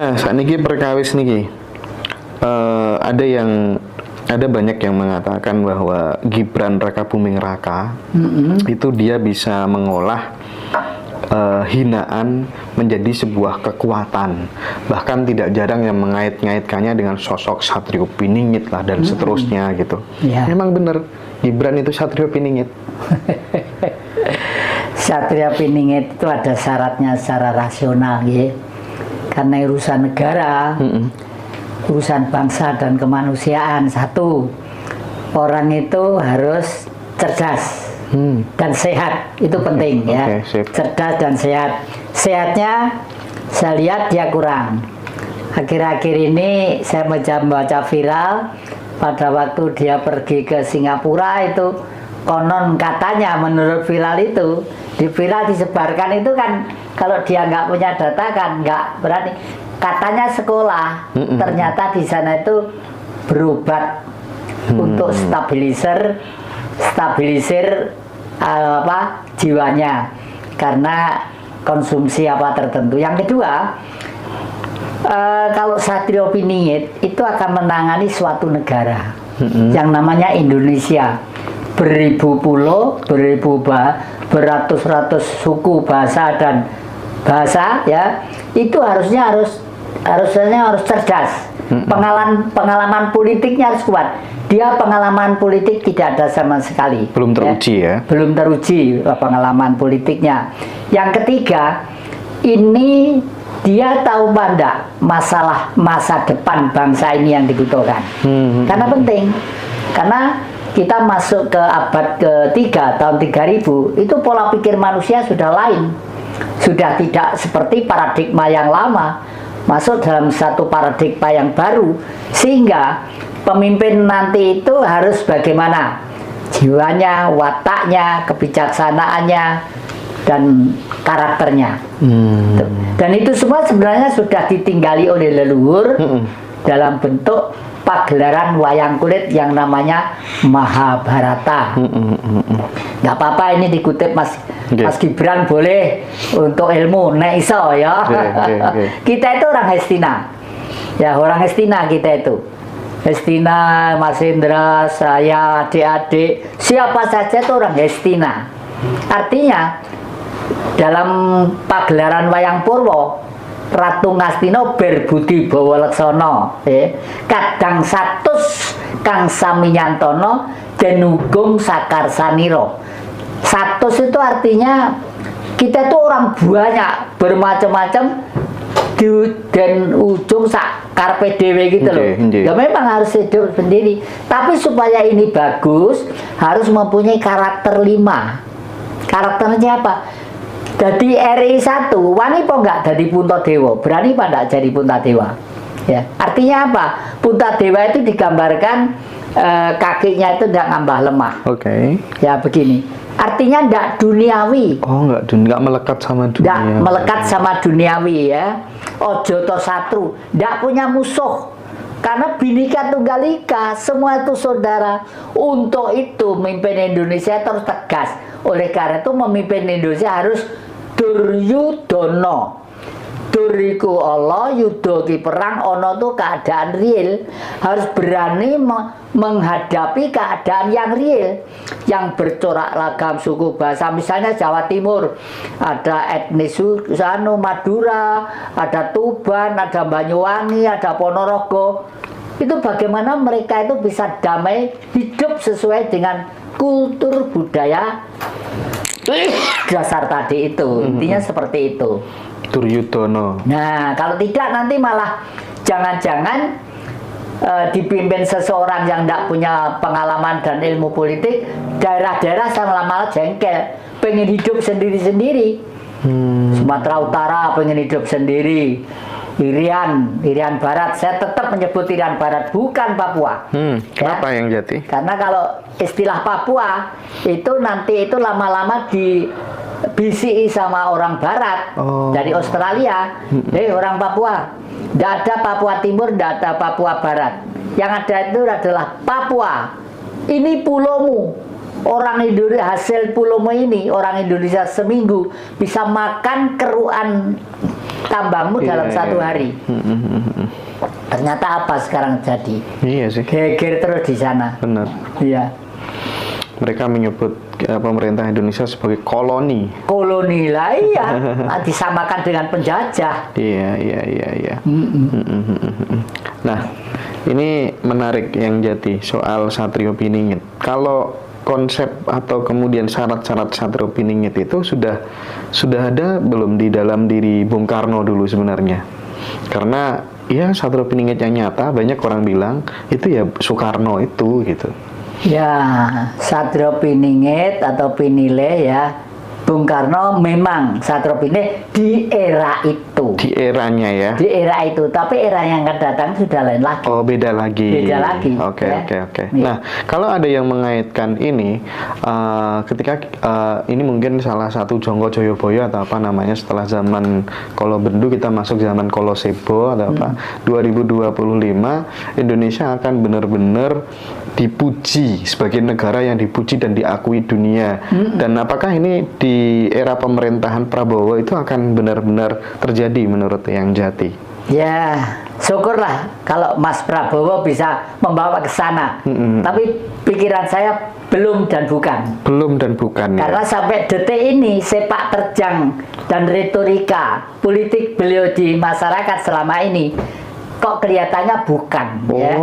Nah, saat ini perkawis niki, ada banyak yang mengatakan bahwa Gibran Rakabuming Raka itu dia bisa mengolah hinaan menjadi sebuah kekuatan. Bahkan tidak jarang yang mengait-ngaitkannya dengan sosok Satrio Piningit lah dan seterusnya gitu. Ya. Memang benar Gibran itu Satrio Piningit. Satrio Piningit itu ada syaratnya secara rasional ya. Karena urusan negara, urusan bangsa dan kemanusiaan. Satu, orang itu harus cerdas dan sehat, itu penting ya. Cerdas dan sehat. Sehatnya saya lihat dia kurang. Akhir-akhir ini saya baca viral pada waktu dia pergi ke Singapura itu, konon katanya menurut viral itu, di viral disebarkan itu kan kalau dia nggak punya data kan nggak berani. Katanya sekolah, ternyata di sana itu berobat untuk stabilisir jiwanya karena konsumsi apa tertentu. Yang kedua, kalau Satrio Piningit itu akan menangani suatu negara yang namanya Indonesia, beribu pulau, beratus-ratus suku, bahasa dan bahasa ya, itu harusnya harus cerdas. Pengalaman politiknya harus kuat. Dia pengalaman politik tidak ada sama sekali. Belum teruji ya? Belum teruji pengalaman politiknya. Yang ketiga, ini dia tahu enggak masalah masa depan bangsa ini yang dibutuhkan. Karena penting. Karena kita masuk ke abad ke-3 tahun 3000, itu pola pikir manusia sudah lain. Sudah tidak seperti paradigma yang lama. Masuk dalam satu paradigma yang baru, sehingga pemimpin nanti itu harus bagaimana jiwanya, wataknya, kebijaksanaannya, dan karakternya. Dan itu semua sebenarnya sudah ditinggali oleh leluhur dalam bentuk pagelaran wayang kulit yang namanya Mahabharata. Nggak apa-apa ini dikutip Mas Gibran, boleh untuk ilmu, nek iso ya. Kita itu orang Hestina. Ya, orang Hestina kita itu. Hestina, Mas Indra, saya, adik-adik, siapa saja itu orang Hestina. Artinya dalam pagelaran wayang Purwo, Ratu Ngastina berbudi bawa laksana, kadang satus kang samiyantono denugung sakarsaniro. Satus itu artinya kita itu orang banyak, bermacam-macam, dan ujung sak karpe dewe gitu loh. Ya memang harus hidup sendiri, tapi supaya ini bagus harus mempunyai karakter 5. Karakternya apa? Jadi RI 1 wani po enggak jadi Puntadewa, berani pak enggak jadi Puntadewa ya. Artinya apa? Puntadewa itu digambarkan kakinya itu tidak ngambah lemah. Ya begini, artinya enggak duniawi. Enggak melekat sama dunia. Enggak melekat sama duniawi ya. Ojo to satru, enggak punya musuh. Karena Bhinneka Tunggal Ika, semua itu saudara. Untuk itu memimpin Indonesia terus tegas. Oleh karena itu memimpin Indonesia harus Duryudono. Duriku Allah, Yudo ki perang, ono tuh keadaan real. Harus berani menghadapi keadaan yang real, yang bercorak ragam suku bahasa. Misalnya Jawa Timur, ada etnis Madura, ada Tuban, ada Banyuwangi, ada Ponorogo. Itu bagaimana mereka itu bisa damai, hidup sesuai dengan kultur budaya dasar tadi itu. Intinya seperti itu. Duryudono. Nah, kalau tidak nanti malah jangan-jangan dipimpin seseorang yang tidak punya pengalaman dan ilmu politik, daerah-daerah sama-sama jengkel, pengen hidup sendiri-sendiri. Sumatera Utara pengen hidup sendiri. Irian Barat, saya tetap menyebut Irian Barat, bukan Papua. Kenapa yang Jati? Karena kalau istilah Papua itu nanti itu lama-lama di BCI sama orang Barat dari Australia. Orang Papua, tidak ada Papua Timur, tidak ada Papua Barat. Yang ada itu adalah Papua. Ini pulomu. Orang Indonesia, hasil pulomu ini, orang Indonesia seminggu bisa makan keruan tambangmu dalam satu hari. Ternyata apa sekarang jadi? Iya sih. Geger terus di sana. Benar. Iya. Mereka menyebut pemerintah Indonesia sebagai koloni. Koloni lah, iya. Disamakan dengan penjajah. Iya. Nah, ini menarik yang jadi soal Satrio Piningit. Kalau konsep atau kemudian syarat-syarat Satrio Piningit itu sudah ada belum di dalam diri Bung Karno dulu sebenarnya? Karena ya Satrio Piningit yang nyata banyak orang bilang itu ya Soekarno itu gitu. Ya, Satrio Piningit atau Pinile ya, Bung Karno memang Satrio Piningit di era itu. Di eranya ya. Di era itu, tapi era yang akan datang sudah lain lagi. Oh, beda lagi. Beda lagi. Oke. Ya. Nah, kalau ada yang mengaitkan ini, ketika ini mungkin salah satu Jongko Joyoboyo atau apa namanya setelah zaman Kolobendu kita masuk zaman Kolosebo atau apa 2025 Indonesia akan benar-benar dipuji sebagai negara yang dipuji dan diakui dunia. Dan apakah ini di era pemerintahan Prabowo itu akan benar-benar terjadi menurut yang Jati? Ya, syukurlah kalau Mas Prabowo bisa membawa ke sana. Tapi pikiran saya belum dan bukan. Belum dan bukan. Karena sampai detik ini sepak terjang dan retorika politik beliau di masyarakat selama ini kok kelihatannya bukan,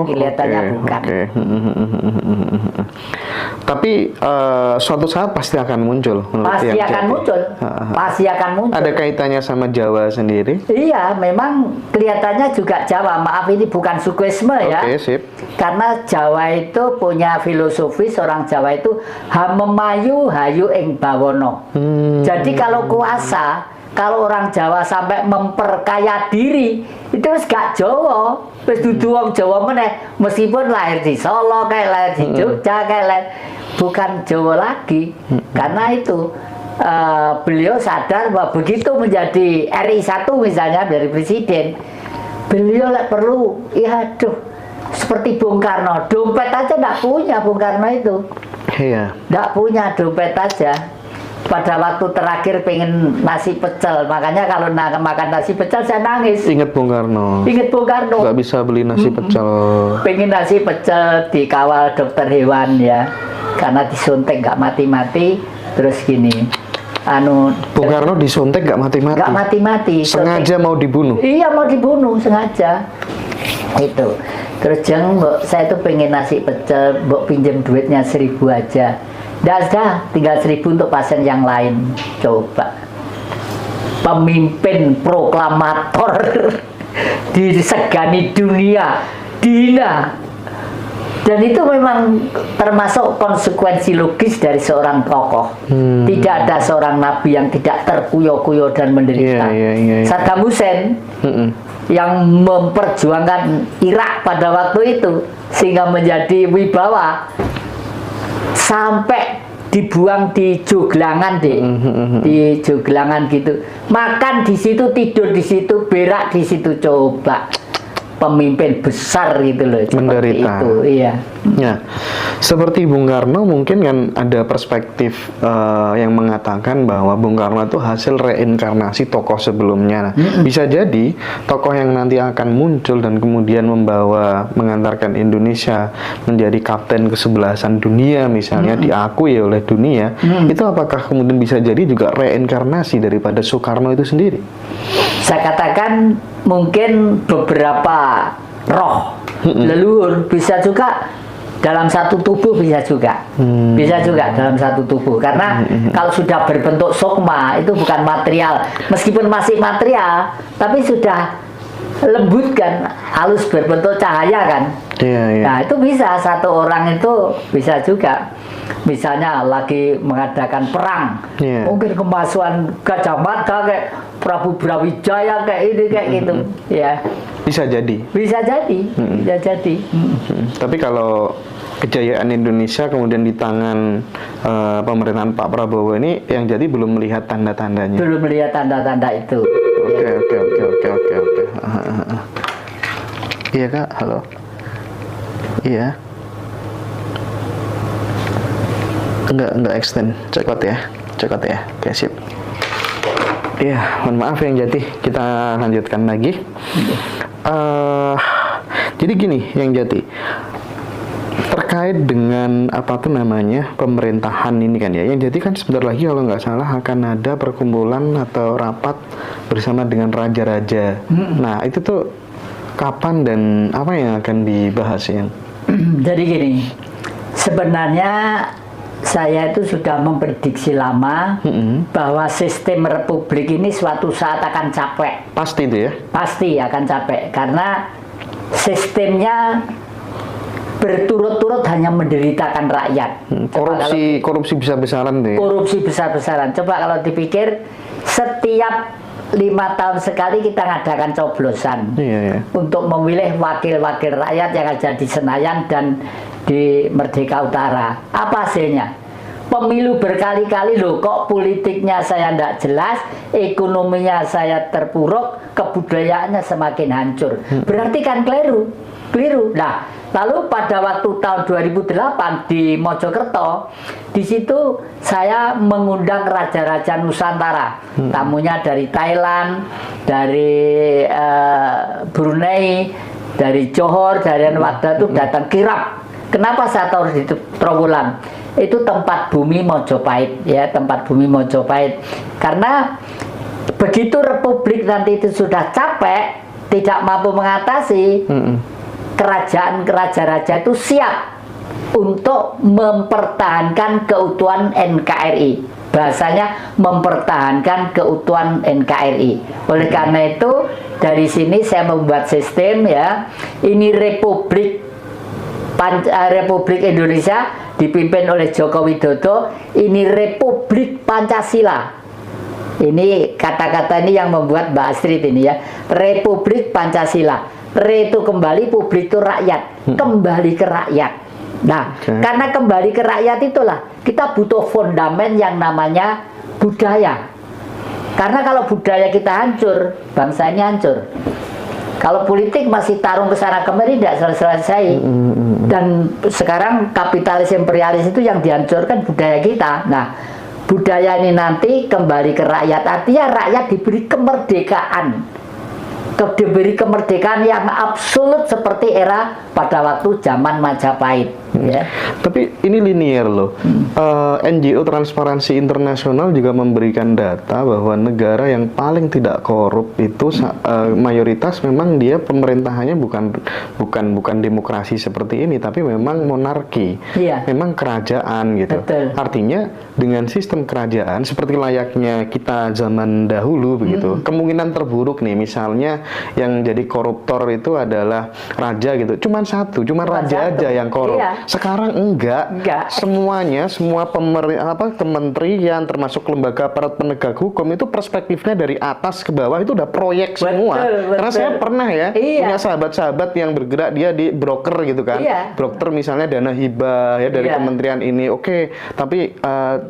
kelihatannya bukan. Tapi suatu saat pasti akan muncul. Pasti akan muncul. Ada kaitannya sama Jawa sendiri? Iya, memang kelihatannya juga Jawa. Maaf, ini bukan sukuisme ya. Oke, sip. Karena Jawa itu punya filosofi, orang Jawa itu hamemayu hayu ing bawono. Jadi kalau kuasa, kalau orang Jawa sampai memperkaya diri, itu gak Jawa, wis dudu wong Jawa meneh, meskipun lahir di Solo, kayak lahir di Jogja, kayak lahir, bukan Jawa lagi. Karena itu beliau sadar bahwa begitu menjadi RI 1 misalnya dari presiden, beliau perlu, ya aduh, seperti Bung Karno, dompet aja nggak punya Bung Karno itu. Iya. Nggak punya dompet aja. Pada waktu terakhir pengen nasi pecel, makanya kalau makan nasi pecel saya nangis. Ingat Bung Karno. Ingat Bung Karno. Nggak bisa beli nasi pecel. Pengen nasi pecel dikawal dokter hewan ya, karena disuntik nggak mati-mati. Terus gini, Bung Karno disuntik nggak mati-mati. Nggak mati-mati. Sengaja mau dibunuh. Iya, mau dibunuh sengaja. Itu. Terus mbok saya tuh pengen nasi pecel, mbok pinjem duitnya 1.000 aja. Nggak ada, tinggal 1.000 untuk pasien yang lain. Coba. Pemimpin proklamator disegani dunia, dihina. Dan itu memang termasuk konsekuensi logis dari seorang tokoh. Tidak ada seorang nabi yang tidak terkuyo-kuyo dan menderita. Saddam Hussein yang memperjuangkan Irak pada waktu itu sehingga menjadi wibawa, sampai dibuang di joglangan di joglangan gitu, makan di situ, tidur di situ, berak di situ. Coba pemimpin besar gitu loh, menderita itu. Iya. Ya, seperti Bung Karno mungkin kan ada perspektif yang mengatakan bahwa Bung Karno itu hasil reinkarnasi tokoh sebelumnya. Nah, bisa jadi tokoh yang nanti akan muncul dan kemudian mengantarkan Indonesia menjadi kapten kesebelasan dunia misalnya, diakui oleh dunia, itu apakah kemudian bisa jadi juga reinkarnasi daripada Soekarno itu sendiri? Saya katakan mungkin beberapa roh leluhur bisa juga dalam satu tubuh, bisa juga dalam satu tubuh, karena kalau sudah berbentuk sukma itu bukan material, meskipun masih material tapi sudah lembut kan, halus, berbentuk cahaya kan. Nah itu bisa, satu orang itu bisa juga, misalnya lagi mengadakan perang, mungkin kemasukan Gajah Mada kayak Prabu Brawijaya kayak ini kayak gitu ya. Bisa jadi. Tapi kalau kejayaan Indonesia kemudian di tangan pemerintahan Pak Prabowo ini, yang jadi belum melihat tanda-tandanya. Belum melihat tanda-tanda itu. Oke. Iya Kak, halo. Iya. Enggak extend. Cekot ya. Oke, sip. Iya, mohon maaf yang Jati, kita lanjutkan lagi. Jadi gini, yang Jati, terkait dengan apa tuh namanya pemerintahan ini kan ya, yang Jati kan sebentar lagi kalau nggak salah akan ada perkumpulan atau rapat bersama dengan raja-raja. Nah itu tuh kapan dan apa yang akan dibahas ya? Jadi gini, sebenarnya saya itu sudah memprediksi lama bahwa sistem republik ini suatu saat akan capek. Pasti itu ya? Pasti akan capek karena sistemnya berturut-turut hanya menderitakan rakyat. Korupsi besar-besaran tuh ya? Korupsi besar-besaran. Coba kalau dipikir setiap 5 tahun sekali kita ngadakan coblosan untuk memilih wakil-wakil rakyat yang ada di Senayan dan di Merdeka Utara. Apa hasilnya? Pemilu berkali-kali loh, kok politiknya saya tidak jelas, ekonominya saya terpuruk, kebudayaannya semakin hancur. Berarti kan keliru. Nah, lalu pada waktu tahun 2008 di Mojokerto, di situ saya mengundang raja-raja Nusantara, tamunya dari Thailand, dari Brunei, dari Johor, dari Anwada itu datang kirap. Kenapa saya taruh di Trowulan? Itu tempat bumi Mojopahit, ya, tempat bumi Mojopahit. Karena begitu Republik nanti itu sudah capek, tidak mampu mengatasi, kerajaan raja-raja itu siap untuk mempertahankan keutuhan NKRI. Bahasanya mempertahankan keutuhan NKRI. Oleh karena itu dari sini saya membuat sistem, ya, ini Republik Indonesia dipimpin oleh Joko Widodo, ini Republik Pancasila. Ini kata-kata ini yang membuat Mbak Astrid ini, ya, Republik Pancasila. Re itu kembali, publik itu rakyat, kembali ke rakyat. Nah, karena kembali ke rakyat itulah kita butuh fondamen yang namanya budaya. Karena kalau budaya kita hancur, bangsa ini hancur. Kalau politik masih tarung ke sana kemari tidak selesai. Dan sekarang kapitalis imperialis itu yang dihancurkan budaya kita. Nah, budaya ini nanti kembali ke rakyat, artinya rakyat diberi kemerdekaan. Diberi kemerdekaan yang absolut seperti era pada waktu zaman Majapahit. Ya. Tapi ini linear loh. NGO Transparansi Internasional juga memberikan data bahwa negara yang paling tidak korup itu mayoritas memang dia pemerintahannya bukan demokrasi seperti ini, tapi memang monarki, memang kerajaan gitu. Betul. Artinya dengan sistem kerajaan seperti layaknya kita zaman dahulu begitu, kemungkinan terburuk nih misalnya yang jadi koruptor itu adalah raja gitu, cuman raja aja yang korup. Sekarang enggak. Semuanya, semua kementerian termasuk lembaga aparat penegak hukum itu perspektifnya dari atas ke bawah itu udah proyek semua. Karena saya pernah ya punya sahabat-sahabat yang bergerak dia di broker gitu kan. Broker misalnya dana hibah ya dari kementerian ini. Oke, tapi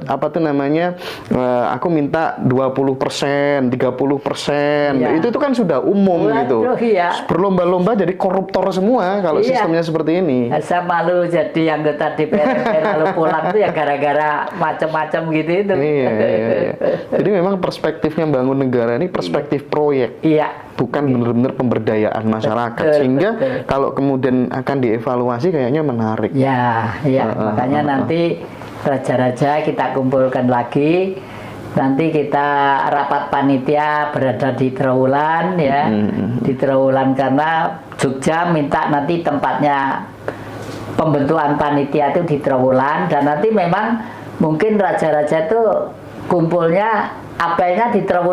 aku minta 20%, 30%. Itu kan sudah umum gitu. Berlomba-lomba jadi koruptor semua kalau sistemnya seperti ini. Saya malu jadi anggota DPR lalu pulang itu ya gara-gara macam-macam gitu itu. Iya. Jadi memang perspektifnya bangun negara ini perspektif proyek. Bukan benar-benar pemberdayaan masyarakat. Sehingga kalau kemudian akan dievaluasi kayaknya menarik. Makanya nanti raja-raja kita kumpulkan lagi. Nanti kita rapat panitia berada di Trowulan, ya, di Trowulan karena Jogja minta nanti tempatnya pembentukan panitia itu di Trowulan, dan nanti memang mungkin raja-raja itu kumpulnya apelnya di Trowulan.